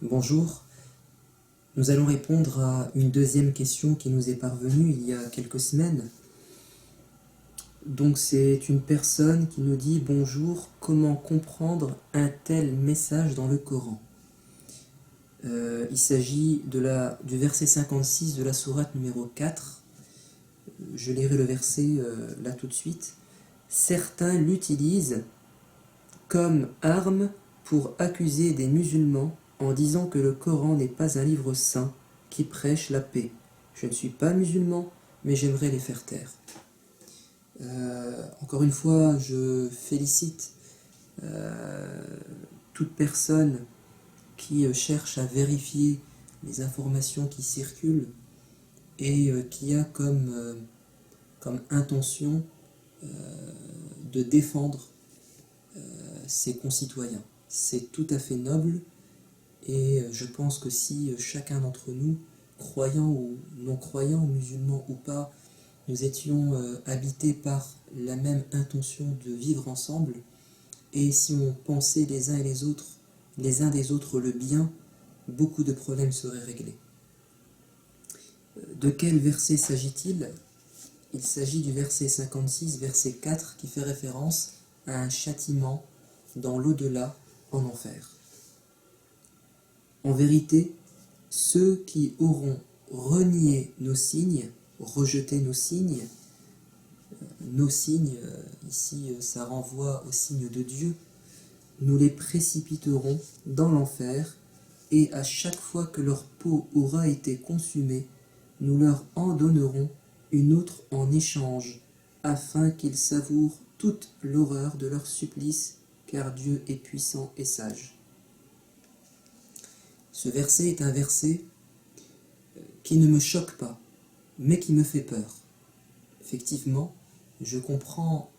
Bonjour, nous allons répondre à une deuxième question qui nous est parvenue il y a quelques semaines. Donc c'est une personne qui nous dit « Bonjour, comment comprendre un tel message dans le Coran ?» Il s'agit du verset 56 de la sourate numéro 4. Je lirai le verset là tout de suite. « Certains l'utilisent comme arme pour accuser des musulmans en disant que le Coran n'est pas un livre saint qui prêche la paix. Je ne suis pas musulman, mais j'aimerais les faire taire. » Encore une fois, je félicite toute personne qui cherche à vérifier les informations qui circulent et qui a comme intention de défendre ses concitoyens. C'est tout à fait noble et je pense que si chacun d'entre nous, croyants ou non-croyants, musulmans ou pas, nous étions habités par la même intention de vivre ensemble, et si on pensait les uns des autres le bien, beaucoup de problèmes seraient réglés. De quel verset s'agit-il ? Il s'agit du verset 56, verset 4, qui fait référence à un châtiment dans l'au-delà, en enfer. En vérité, ceux qui auront renié nos signes, rejeté nos signes, ici ça renvoie aux signes de Dieu, nous les précipiterons dans l'enfer, et à chaque fois que leur peau aura été consumée, nous leur en donnerons une autre en échange, afin qu'ils savourent toute l'horreur de leur supplice, car Dieu est puissant et sage. Ce verset est un verset qui ne me choque pas, mais qui me fait peur. Effectivement, je comprends,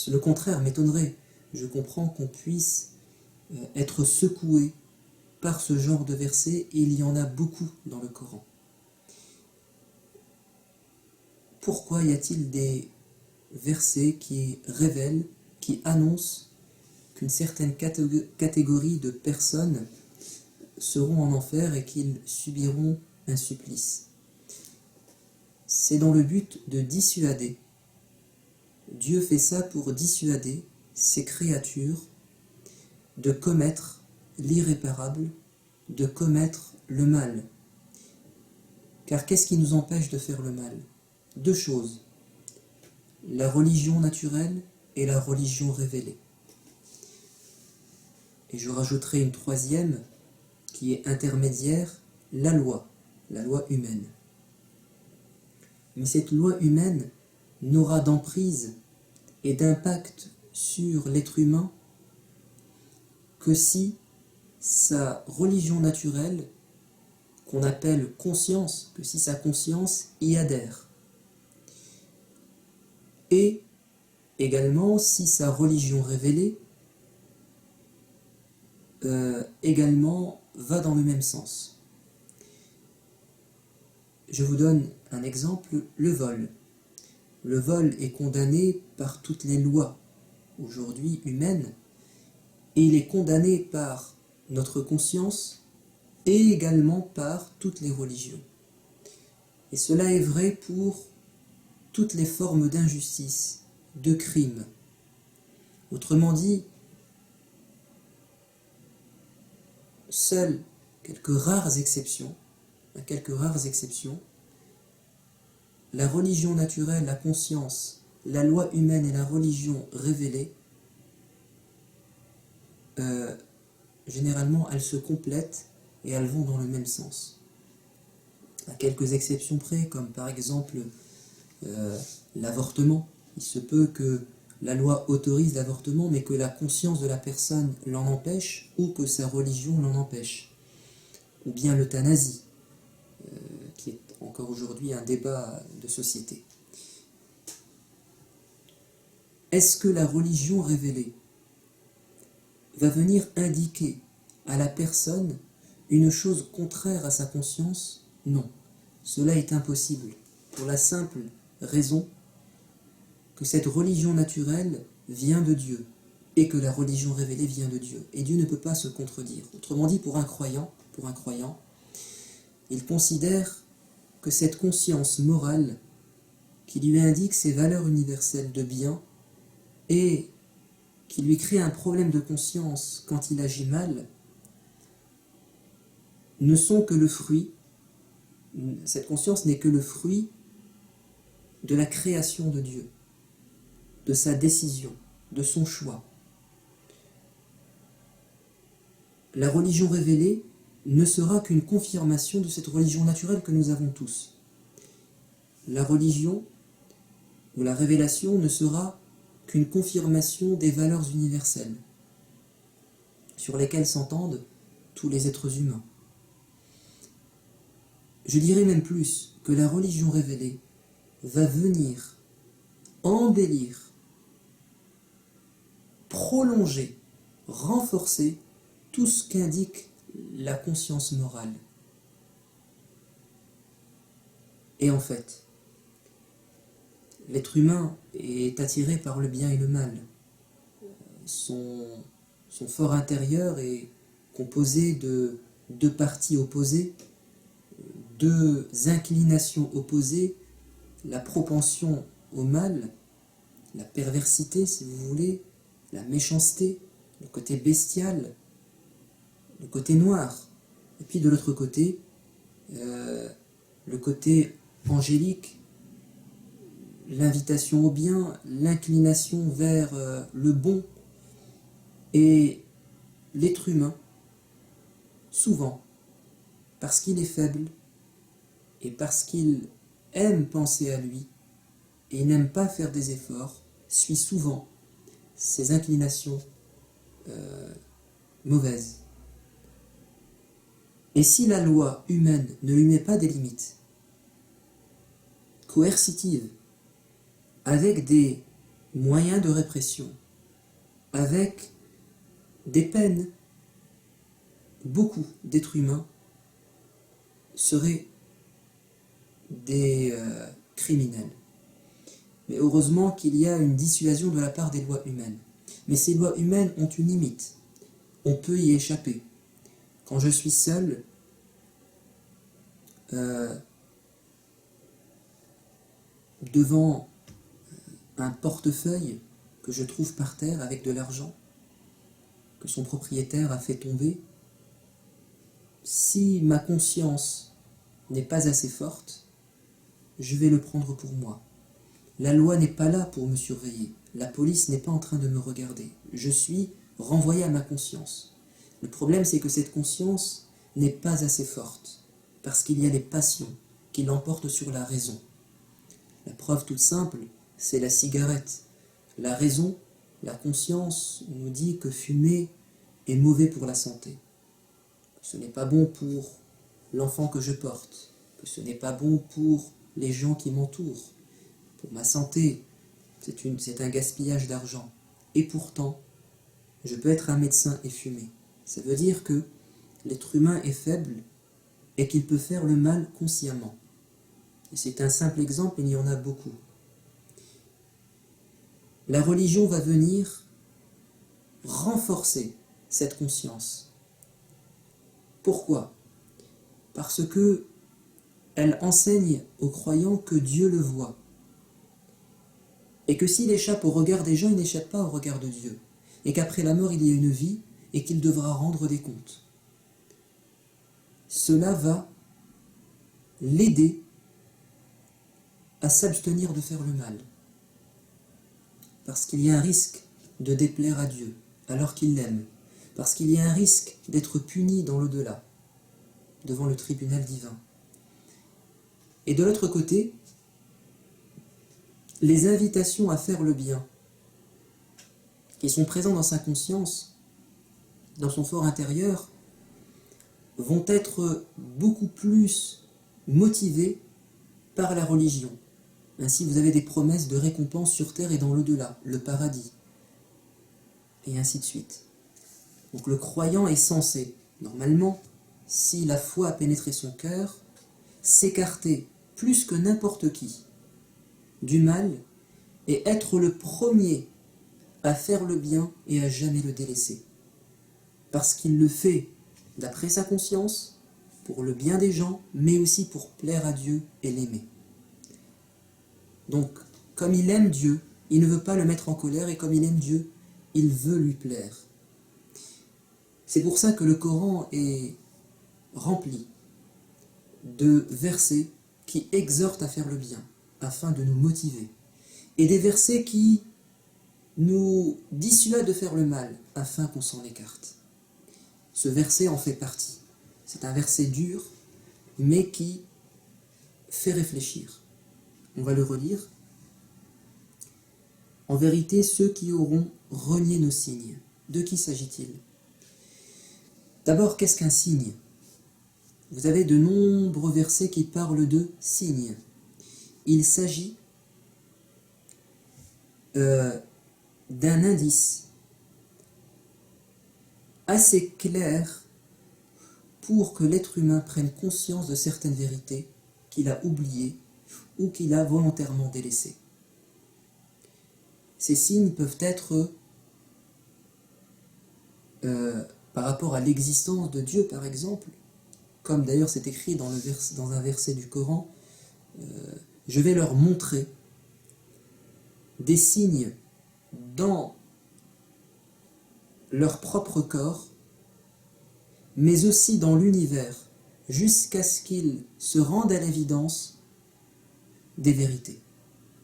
le contraire m'étonnerait, je comprends qu'on puisse être secoué par ce genre de verset, et il y en a beaucoup dans le Coran. Pourquoi y a-t-il des versets qui révèlent, qui annoncent qu'une certaine catégorie de personnes seront en enfer et qu'ils subiront un supplice? C'est dans le but de dissuader. Dieu fait ça pour dissuader ses créatures de commettre l'irréparable, de commettre le mal. Car qu'est-ce qui nous empêche de faire le mal? Deux choses: la religion naturelle et la religion révélée. Et je rajouterai une troisième qui est intermédiaire, la loi humaine. Mais cette loi humaine n'aura d'emprise et d'impact sur l'être humain que si sa religion naturelle, qu'on appelle conscience, que si sa conscience y adhère. Et également si sa religion révélée également va dans le même sens. Je vous donne un exemple, le vol. Le vol est condamné par toutes les lois aujourd'hui humaines, et il est condamné par notre conscience et également par toutes les religions. Et cela est vrai pour toutes les formes d'injustice, de crime. Autrement dit, seules quelques rares exceptions, la religion naturelle, la conscience, la loi humaine et la religion révélée, généralement elles se complètent et elles vont dans le même sens. À quelques exceptions près, comme par exemple l'avortement. Il se peut que la loi autorise l'avortement, mais que la conscience de la personne l'en empêche, ou que sa religion l'en empêche. Ou bien l'euthanasie, qui est encore aujourd'hui un débat de société. Est-ce que la religion révélée va venir indiquer à la personne une chose contraire à sa conscience? Non, cela est impossible, pour la simple raison que cette religion naturelle vient de Dieu. et que la religion révélée vient de Dieu. Et Dieu ne peut pas se contredire. Autrement dit, pour un croyant, il considère que cette conscience morale qui lui indique ses valeurs universelles de bien et qui lui crée un problème de conscience quand il agit mal, ne sont que le fruit, cette conscience n'est que le fruit de la création de Dieu, de sa décision, de son choix. La religion révélée ne sera qu'une confirmation de cette religion naturelle que nous avons tous. La religion ou la révélation ne sera qu'une confirmation des valeurs universelles sur lesquelles s'entendent tous les êtres humains. Je dirais même plus que la religion révélée va venir embellir, prolonger, renforcer tout ce qu'indique la conscience morale. Et en fait, l'être humain est attiré par le bien et le mal. Son fort intérieur est composé de deux parties opposées, deux inclinations opposées, la propension au mal, la perversité si vous voulez, la méchanceté, le côté bestial, le côté noir, et puis de l'autre côté, le côté angélique, l'invitation au bien, l'inclination vers le bon. Et l'être humain, souvent, parce qu'il est faible et parce qu'il aime penser à lui et il n'aime pas faire des efforts, suit souvent ses inclinations mauvaises. Et si la loi humaine ne lui met pas des limites coercitives, avec des moyens de répression, avec des peines, beaucoup d'êtres humains seraient des criminels. Mais heureusement qu'il y a une dissuasion de la part des lois humaines. Mais ces lois humaines ont une limite. On peut y échapper. Quand je suis seul, devant un portefeuille que je trouve par terre avec de l'argent, que son propriétaire a fait tomber, si ma conscience n'est pas assez forte, je vais le prendre pour moi. La loi n'est pas là pour me surveiller. La police n'est pas en train de me regarder. Je suis renvoyé à ma conscience. Le problème, c'est que cette conscience n'est pas assez forte, parce qu'il y a les passions qui l'emportent sur la raison. La preuve toute simple, c'est la cigarette. La raison, la conscience nous dit que fumer est mauvais pour la santé, que ce n'est pas bon pour l'enfant que je porte, que ce n'est pas bon pour les gens qui m'entourent, pour ma santé, c'est un gaspillage d'argent. Et pourtant, je peux être un médecin et fumer. Ça veut dire que l'être humain est faible et qu'il peut faire le mal consciemment. Et c'est un simple exemple, il y en a beaucoup. La religion va venir renforcer cette conscience. Pourquoi? Parce que elle enseigne aux croyants que Dieu le voit. Et que s'il échappe au regard des gens, il n'échappe pas au regard de Dieu. Et qu'après la mort, il y a une vie et qu'il devra rendre des comptes. Cela va l'aider à s'abstenir de faire le mal. Parce qu'il y a un risque de déplaire à Dieu, alors qu'il l'aime. Parce qu'il y a un risque d'être puni dans l'au-delà, devant le tribunal divin. Et de l'autre côté, les invitations à faire le bien, qui sont présentes dans sa conscience, dans son fort intérieur, vont être beaucoup plus motivées par la religion. Ainsi, vous avez des promesses de récompense sur terre et dans l'au-delà, le paradis, et ainsi de suite. Donc le croyant est censé, normalement, si la foi a pénétré son cœur, s'écarter plus que n'importe qui du mal et être le premier à faire le bien et à jamais le délaisser. Parce qu'il le fait d'après sa conscience, pour le bien des gens, mais aussi pour plaire à Dieu et l'aimer. Donc, comme il aime Dieu, il ne veut pas le mettre en colère, et comme il aime Dieu, il veut lui plaire. C'est pour ça que le Coran est rempli de versets qui exhortent à faire le bien, afin de nous motiver, et des versets qui nous dissuadent de faire le mal, afin qu'on s'en écarte. Ce verset en fait partie. C'est un verset dur, mais qui fait réfléchir. On va le relire. En vérité, ceux qui auront renié nos signes, de qui s'agit-il? D'abord, qu'est-ce qu'un signe? Vous avez de nombreux versets qui parlent de signes. Il s'agit d'un indice assez clair pour que l'être humain prenne conscience de certaines vérités qu'il a oubliées ou qu'il a volontairement délaissées. Ces signes peuvent être par rapport à l'existence de Dieu, par exemple, comme d'ailleurs c'est écrit dans un verset du Coran, je vais leur montrer des signes dans leur propre corps, mais aussi dans l'univers, jusqu'à ce qu'ils se rendent à l'évidence des vérités.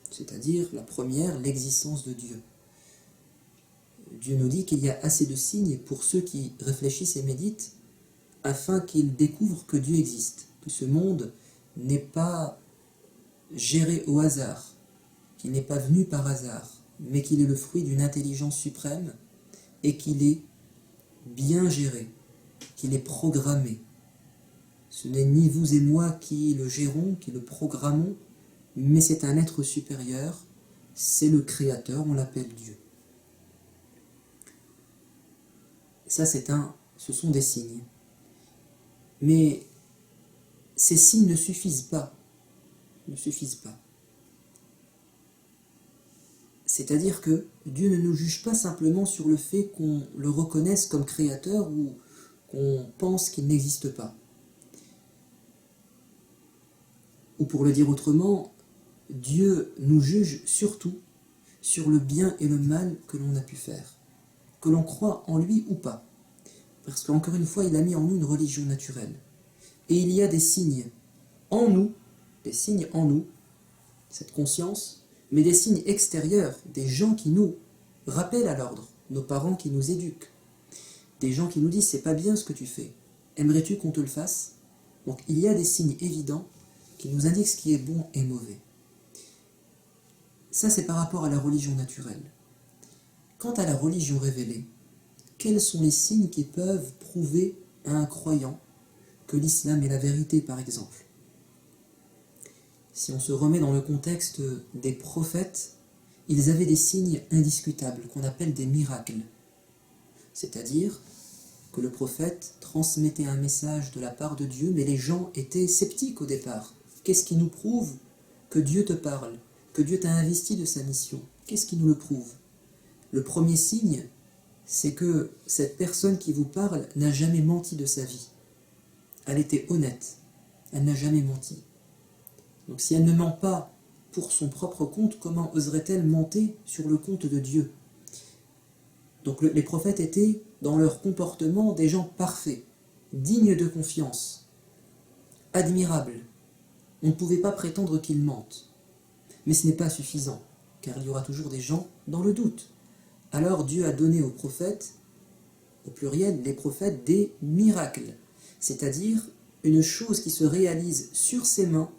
C'est-à-dire, la première, l'existence de Dieu. Dieu nous dit qu'il y a assez de signes pour ceux qui réfléchissent et méditent, afin qu'ils découvrent que Dieu existe, que ce monde n'est pas géré au hasard, qu'il n'est pas venu par hasard, mais qu'il est le fruit d'une intelligence suprême et qu'il est bien géré, qu'il est programmé. Ce n'est ni vous et moi qui le gérons, qui le programmons, mais c'est un être supérieur, c'est le Créateur, on l'appelle Dieu. Ça, ce sont des signes. Mais ces signes ne suffisent pas. C'est-à-dire que Dieu ne nous juge pas simplement sur le fait qu'on le reconnaisse comme créateur ou qu'on pense qu'il n'existe pas. Ou pour le dire autrement, Dieu nous juge surtout sur le bien et le mal que l'on a pu faire, que l'on croit en lui ou pas. Parce qu'encore une fois, il a mis en nous une religion naturelle. Et il y a des signes en nous, cette conscience, mais des signes extérieurs, des gens qui nous rappellent à l'ordre, nos parents qui nous éduquent, des gens qui nous disent « c'est pas bien ce que tu fais, aimerais-tu qu'on te le fasse ?» Donc il y a des signes évidents qui nous indiquent ce qui est bon et mauvais. Ça, c'est par rapport à la religion naturelle. Quant à la religion révélée, quels sont les signes qui peuvent prouver à un croyant que l'islam est la vérité, par exemple? Si on se remet dans le contexte des prophètes, ils avaient des signes indiscutables, qu'on appelle des miracles. C'est-à-dire que le prophète transmettait un message de la part de Dieu, mais les gens étaient sceptiques au départ. Qu'est-ce qui nous prouve que Dieu te parle, que Dieu t'a investi de sa mission? Qu'est-ce qui nous le prouve? Le premier signe, c'est que cette personne qui vous parle n'a jamais menti de sa vie. Elle était honnête, elle n'a jamais menti. Donc si elle ne ment pas pour son propre compte, comment oserait-elle mentir sur le compte de Dieu? Donc les prophètes étaient, dans leur comportement, des gens parfaits, dignes de confiance, admirables. On ne pouvait pas prétendre qu'ils mentent. Mais ce n'est pas suffisant, car il y aura toujours des gens dans le doute. Alors Dieu a donné aux prophètes, au pluriel, les prophètes, des miracles, c'est-à-dire une chose qui se réalise sur ses mains,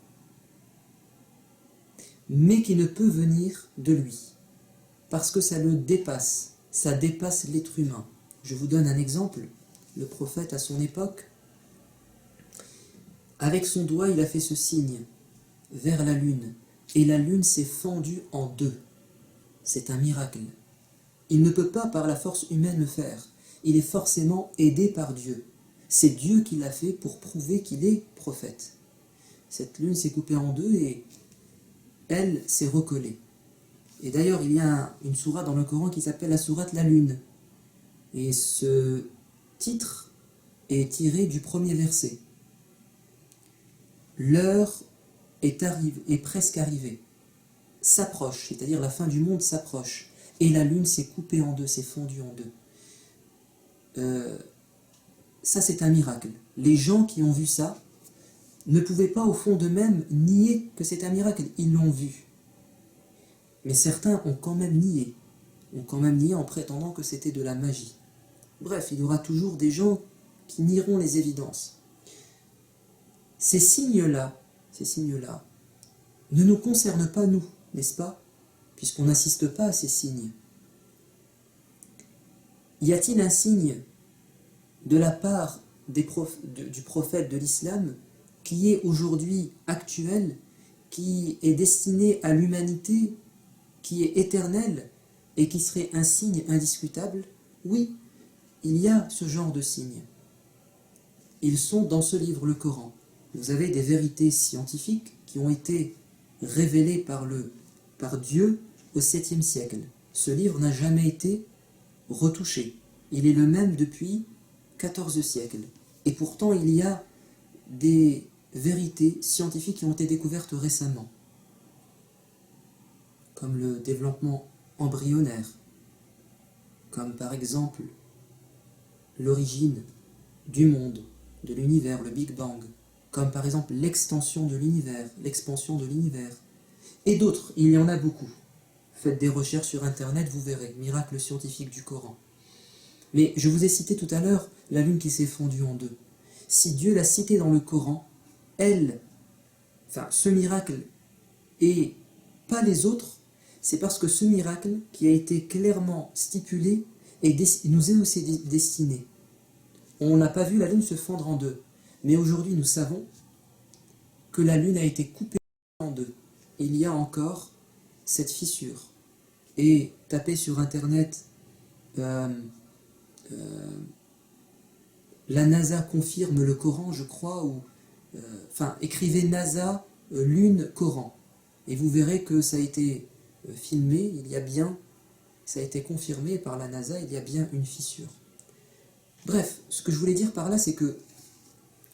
mais qui ne peut venir de lui, parce que ça le dépasse, ça dépasse l'être humain. Je vous donne un exemple. Le prophète à son époque, avec son doigt, il a fait ce signe vers la lune, et la lune s'est fendue en deux. C'est un miracle. Il ne peut pas par la force humaine le faire. Il est forcément aidé par Dieu. C'est Dieu qui l'a fait pour prouver qu'il est prophète. Cette lune s'est coupée en deux et elle s'est recollée. Et d'ailleurs, il y a une sourate dans le Coran qui s'appelle la sourate La Lune. Et ce titre est tiré du premier verset. L'heure est presque arrivée, s'approche, c'est-à-dire la fin du monde s'approche. Et la lune s'est coupée en deux, s'est fondue en deux. Ça, c'est un miracle. Les gens qui ont vu ça ne pouvaient pas au fond d'eux-mêmes nier que c'est un miracle. Ils l'ont vu. Mais certains ont quand même nié en prétendant que c'était de la magie. Bref, il y aura toujours des gens qui nieront les évidences. Ces signes-là ne nous concernent pas nous, n'est-ce pas? Puisqu'on n'assiste pas à ces signes. Y a-t-il un signe de la part du prophète de l'islam qui est aujourd'hui actuel, qui est destiné à l'humanité, qui est éternel et qui serait un signe indiscutable? Oui, il y a ce genre de signes. Ils sont dans ce livre, le Coran. Vous avez des vérités scientifiques qui ont été révélées par Dieu au 7e siècle. Ce livre n'a jamais été retouché. Il est le même depuis 14 siècles. Et pourtant, il y a des vérités scientifiques qui ont été découvertes récemment, comme le développement embryonnaire, comme par exemple l'origine du monde, de l'univers, le Big Bang, comme par exemple l'extension de l'univers, l'expansion de l'univers, et d'autres, il y en a beaucoup. Faites des recherches sur Internet, vous verrez, miracle scientifique du Coran. Mais je vous ai cité tout à l'heure la lune qui s'est fondue en deux. Si Dieu l'a cité dans le Coran, ce miracle et pas les autres, c'est parce que ce miracle qui a été clairement stipulé nous est aussi destiné. On n'a pas vu la lune se fondre en deux, mais aujourd'hui nous savons que la lune a été coupée en deux. Il y a encore cette fissure. Et tapez sur Internet la NASA confirme le Coran, je crois, ou écrivez NASA lune Coran, et vous verrez que ça a été filmé, ça a été confirmé par la NASA, il y a bien une fissure. Bref, ce que je voulais dire par là, c'est que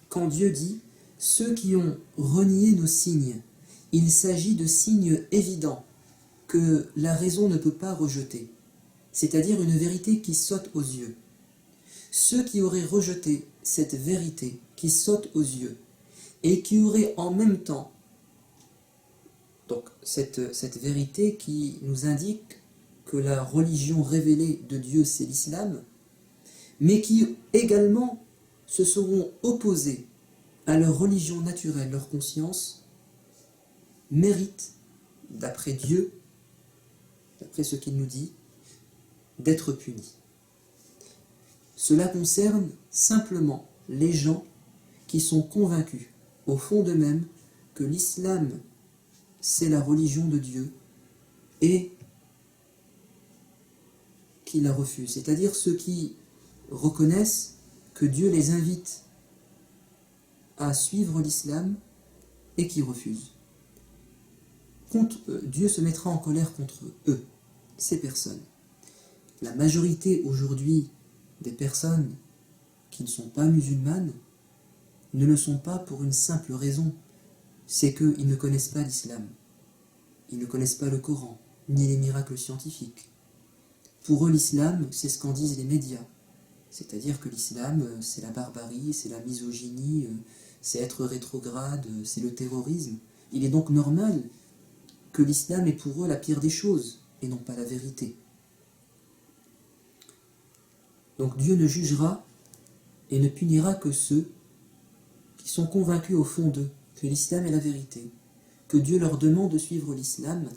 quand Dieu dit « ceux qui ont renié nos signes », il s'agit de signes évidents que la raison ne peut pas rejeter, c'est-à-dire une vérité qui saute aux yeux. Ceux qui auraient rejeté cette vérité qui saute aux yeux et qui auraient en même temps donc cette vérité qui nous indique que la religion révélée de Dieu c'est l'islam, mais qui également se seront opposés à leur religion naturelle, leur conscience, méritent, d'après Dieu, d'après ce qu'il nous dit, d'être punis. Cela concerne simplement les gens qui sont convaincus, au fond d'eux-mêmes, que l'islam, c'est la religion de Dieu, et qui la refusent. C'est-à-dire ceux qui reconnaissent que Dieu les invite à suivre l'islam et qui refusent. Dieu se mettra en colère contre eux, ces personnes. La majorité aujourd'hui des personnes qui ne sont pas musulmanes ne le sont pas pour une simple raison, c'est qu'ils ne connaissent pas l'islam. Ils ne connaissent pas le Coran, ni les miracles scientifiques. Pour eux, l'islam, c'est ce qu'en disent les médias. C'est-à-dire que l'islam, c'est la barbarie, c'est la misogynie, c'est être rétrograde, c'est le terrorisme. Il est donc normal que l'islam est pour eux la pire des choses, et non pas la vérité. Donc Dieu ne jugera et ne punira que ceux qui sont convaincus au fond d'eux que l'islam est la vérité, que Dieu leur demande de suivre l'islam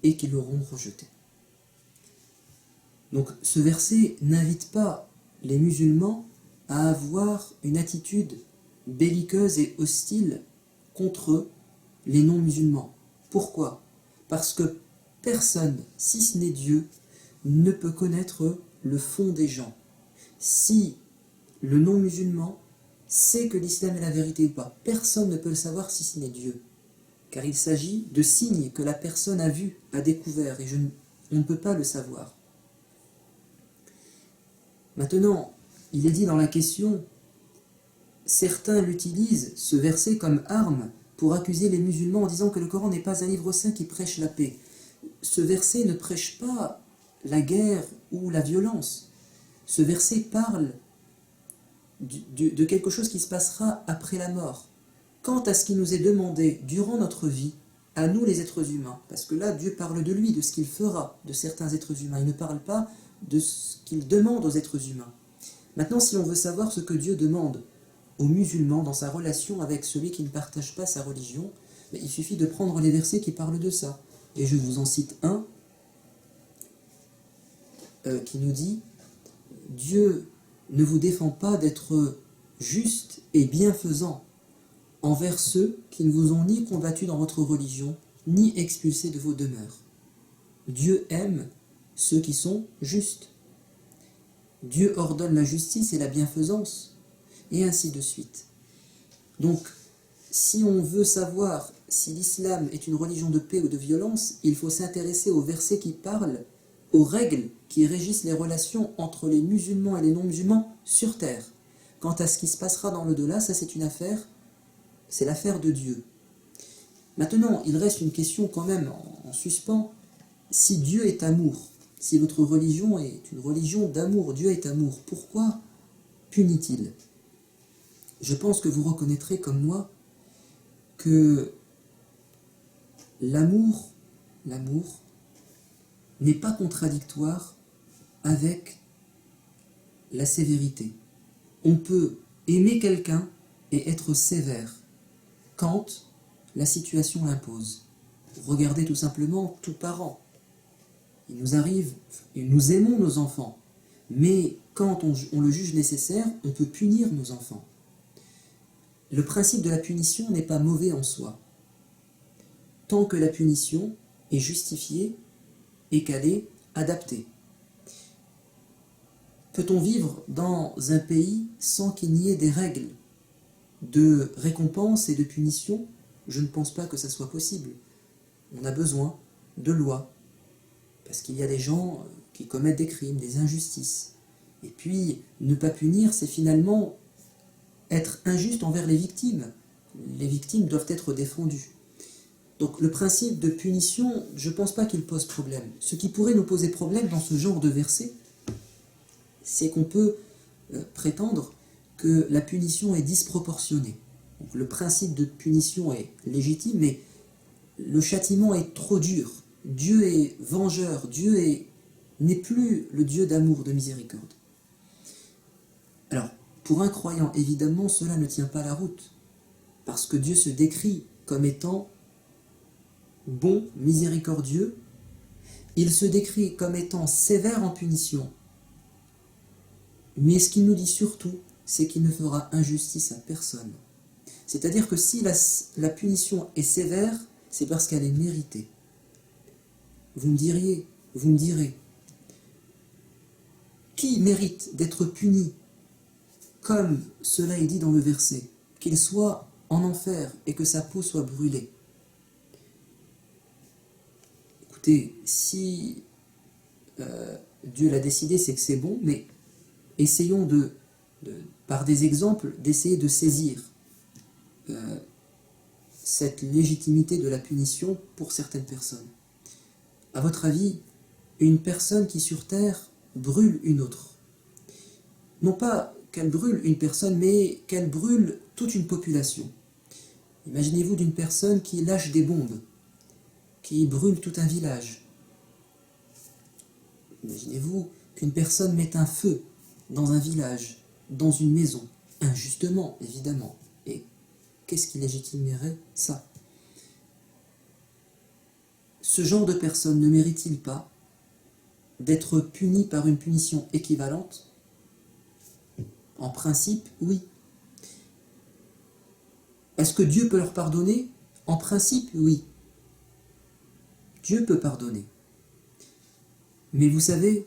et qu'ils l'auront rejeté. Donc ce verset n'invite pas les musulmans à avoir une attitude belliqueuse et hostile contre les non-musulmans. Pourquoi? Parce que personne, si ce n'est Dieu, ne peut connaître le fond des gens. Si le non-musulman sait que l'islam est la vérité ou pas, personne ne peut le savoir si ce n'est Dieu. car il s'agit de signes que la personne a vus, a découverts, et on ne peut pas le savoir. Maintenant, il est dit dans la question, certains l'utilisent, ce verset, comme arme pour accuser les musulmans en disant que le Coran n'est pas un livre saint qui prêche la paix. Ce verset ne prêche pas la guerre ou la violence. Ce verset parle de quelque chose qui se passera après la mort. Quant à ce qui nous est demandé durant notre vie, à nous les êtres humains, parce que là Dieu parle de lui, de ce qu'il fera de certains êtres humains, il ne parle pas de ce qu'il demande aux êtres humains. Maintenant, si on veut savoir ce que Dieu demande aux musulmans dans sa relation avec celui qui ne partage pas sa religion, il suffit de prendre les versets qui parlent de ça. Et je vous en cite un qui nous dit « Dieu ne vous défend pas d'être juste et bienfaisant envers ceux qui ne vous ont ni combattu dans votre religion, ni expulsé de vos demeures. Dieu aime ceux qui sont justes. Dieu ordonne la justice et la bienfaisance, et ainsi de suite. » Donc, si on veut savoir si l'islam est une religion de paix ou de violence, il faut s'intéresser aux versets qui parlent, aux règles qui régissent les relations entre les musulmans et les non-musulmans sur terre. Quant à ce qui se passera dans l'au-delà, ça c'est une affaire, c'est l'affaire de Dieu. Maintenant, il reste une question quand même en suspens. Si Dieu est amour, si votre religion est une religion d'amour, Dieu est amour, pourquoi punit-il ? Je pense que vous reconnaîtrez comme moi que l'amour n'est pas contradictoire avec la sévérité. On peut aimer quelqu'un et être sévère quand la situation l'impose. Regardez tout simplement tout parent. Il nous arrive, nous aimons nos enfants, mais quand on le juge nécessaire, on peut punir nos enfants. Le principe de la punition n'est pas mauvais en soi, tant que la punition est justifiée et qu'elle est adaptée. Peut-on vivre dans un pays sans qu'il n'y ait des règles de récompense et de punition? Je ne pense pas que ça soit possible. On a besoin de lois, parce qu'il y a des gens qui commettent des crimes, des injustices. Et puis, ne pas punir, c'est finalement être injuste envers les victimes. Les victimes doivent être défendues. Donc le principe de punition, je ne pense pas qu'il pose problème. Ce qui pourrait nous poser problème dans ce genre de verset, c'est qu'on peut prétendre que la punition est disproportionnée. Donc, le principe de punition est légitime, mais le châtiment est trop dur. Dieu est vengeur, Dieu n'est plus le Dieu d'amour, de miséricorde. Alors, pour un croyant, évidemment, cela ne tient pas la route, parce que Dieu se décrit comme étant bon, miséricordieux. Il se décrit comme étant sévère en punition. Mais ce qu'il nous dit surtout, c'est qu'il ne fera injustice à personne. C'est-à-dire que si la punition est sévère, c'est parce qu'elle est méritée. Vous me direz, qui mérite d'être puni comme cela est dit dans le verset, qu'il soit en enfer et que sa peau soit brûlée? Écoutez, si Dieu l'a décidé, c'est que c'est bon, mais essayons par des exemples, d'essayer de saisir cette légitimité de la punition pour certaines personnes. À votre avis, une personne qui sur terre brûle une autre, non pas qu'elle brûle une personne, mais qu'elle brûle toute une population. Imaginez-vous d'une personne qui lâche des bombes, qui brûle tout un village. Imaginez-vous qu'une personne mette un feu dans un village, dans une maison, injustement, évidemment. Et qu'est-ce qui légitimerait ça? Ce genre de personne ne mérite-t-il pas d'être puni par une punition équivalente? En principe, oui. Est-ce que Dieu peut leur pardonner? En principe, oui. Dieu peut pardonner. Mais vous savez,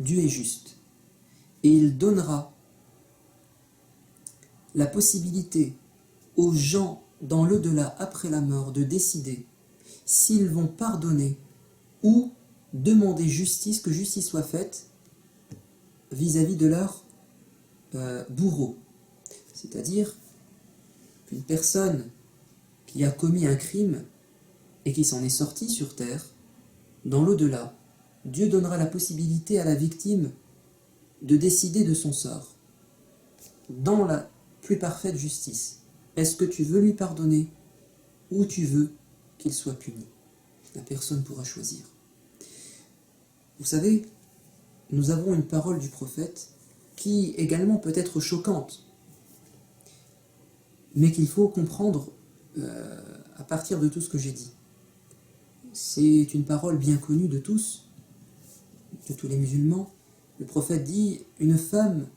Dieu est juste. Et il donnera la possibilité aux gens dans l'au-delà, après la mort, de décider s'ils vont pardonner ou demander justice, que justice soit faite vis-à-vis de leur bourreau. C'est-à-dire qu'une personne qui a commis un crime et qui s'en est sortie sur terre, dans l'au-delà, Dieu donnera la possibilité à la victime de décider de son sort, dans la plus parfaite justice. Est-ce que tu veux lui pardonner ou tu veux qu'il soit puni? La personne pourra choisir. Vous savez, nous avons une parole du prophète qui également peut être choquante, mais qu'il faut comprendre à partir de tout ce que j'ai dit. C'est une parole bien connue de tous les musulmans. Le prophète dit « Une femme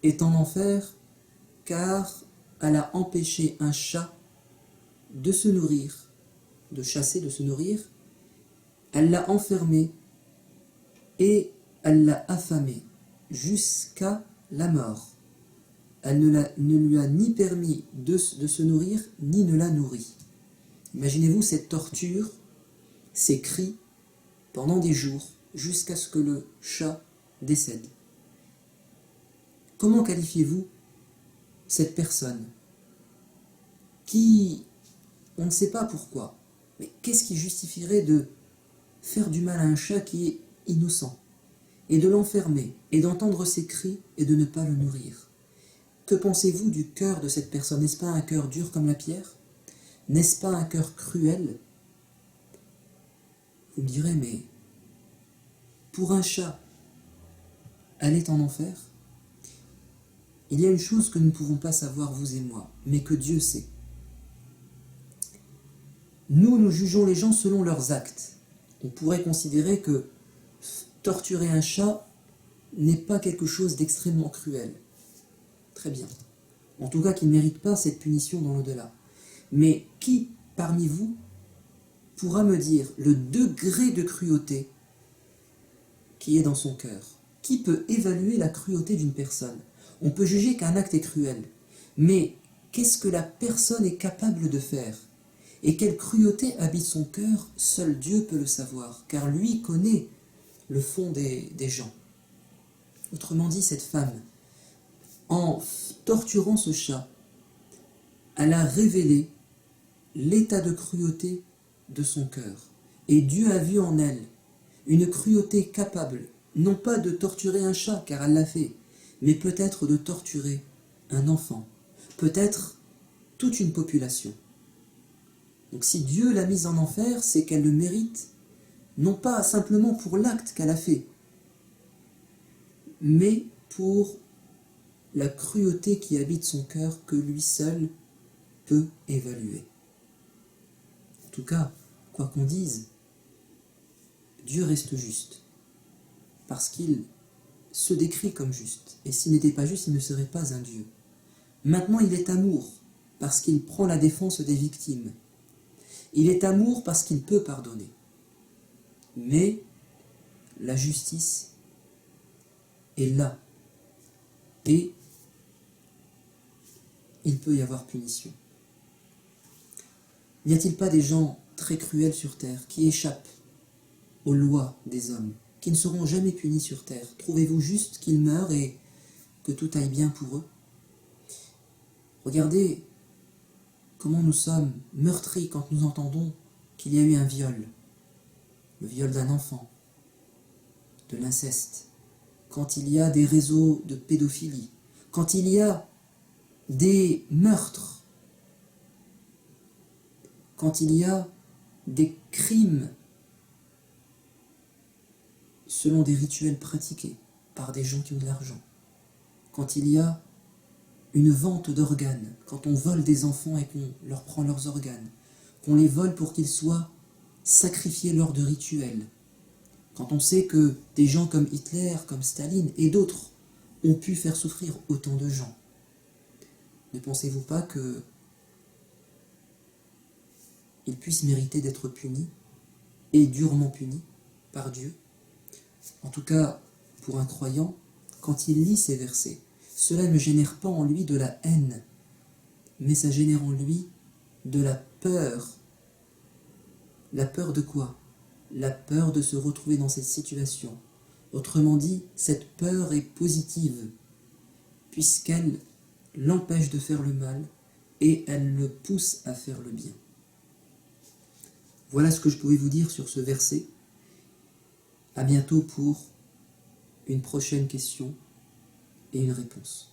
est en enfer car elle a empêché un chat de se nourrir, de chasser, de se nourrir. Elle l'a enfermé et elle l'a affamé jusqu'à la mort. Elle ne lui a ni permis de se nourrir, ni ne l'a nourri. » Imaginez-vous cette torture, ces cris, pendant des jours, jusqu'à ce que le chat décède. Comment qualifiez-vous cette personne qui, on ne sait pas pourquoi, mais qu'est-ce qui justifierait de faire du mal à un chat qui est innocent, et de l'enfermer, et d'entendre ses cris, et de ne pas le nourrir? Que pensez-vous du cœur de cette personne? N'est-ce pas un cœur dur comme la pierre? N'est-ce pas un cœur cruel? Vous me direz, mais pour un chat, elle est en enfer? Il y a une chose que nous ne pouvons pas savoir, vous et moi, mais que Dieu sait. Nous jugeons les gens selon leurs actes. On pourrait considérer que torturer un chat n'est pas quelque chose d'extrêmement cruel. Très bien. En tout cas, qu'il ne mérite pas cette punition dans l'au-delà. Mais qui, parmi vous, pourra me dire le degré de cruauté qui est dans son cœur? Qui peut évaluer la cruauté d'une personne? On peut juger qu'un acte est cruel, mais qu'est-ce que la personne est capable de faire? Et quelle cruauté habite son cœur? Seul Dieu peut le savoir, car lui connaît le fond des gens. Autrement dit, cette femme, en torturant ce chat, elle a révélé l'état de cruauté de son cœur. Et Dieu a vu en elle une cruauté capable, non pas de torturer un chat, car elle l'a fait, mais peut-être de torturer un enfant, peut-être toute une population. Donc si Dieu l'a mise en enfer, c'est qu'elle le mérite, non pas simplement pour l'acte qu'elle a fait, mais pour la cruauté qui habite son cœur que lui seul peut évaluer. En tout cas, quoi qu'on dise, Dieu reste juste, parce qu'il se décrit comme juste, et s'il n'était pas juste, il ne serait pas un Dieu. Maintenant, il est amour, parce qu'il prend la défense des victimes. Il est amour parce qu'il peut pardonner. Mais la justice est là, et il peut y avoir punition. N'y a-t-il pas des gens très cruels sur terre qui échappent aux lois des hommes, qui ne seront jamais punis sur terre? Trouvez-vous juste qu'ils meurent et que tout aille bien pour eux? Regardez comment nous sommes meurtris quand nous entendons qu'il y a eu un viol, le viol d'un enfant, de l'inceste, quand il y a des réseaux de pédophilie, quand il y a des meurtres, quand il y a des crimes selon des rituels pratiqués par des gens qui ont de l'argent, quand il y a une vente d'organes, quand on vole des enfants et qu'on leur prend leurs organes, qu'on les vole pour qu'ils soient sacrifiés lors de rituels, quand on sait que des gens comme Hitler, comme Staline et d'autres ont pu faire souffrir autant de gens, ne pensez-vous pas que ils puissent mériter d'être punis, et durement punis, par Dieu? En tout cas, pour un croyant, quand il lit ces versets, cela ne génère pas en lui de la haine, mais ça génère en lui de la peur. La peur de quoi? La peur de se retrouver dans cette situation. Autrement dit, cette peur est positive, puisqu'elle l'empêche de faire le mal et elle le pousse à faire le bien. Voilà ce que je pouvais vous dire sur ce verset. À bientôt pour une prochaine question et une réponse.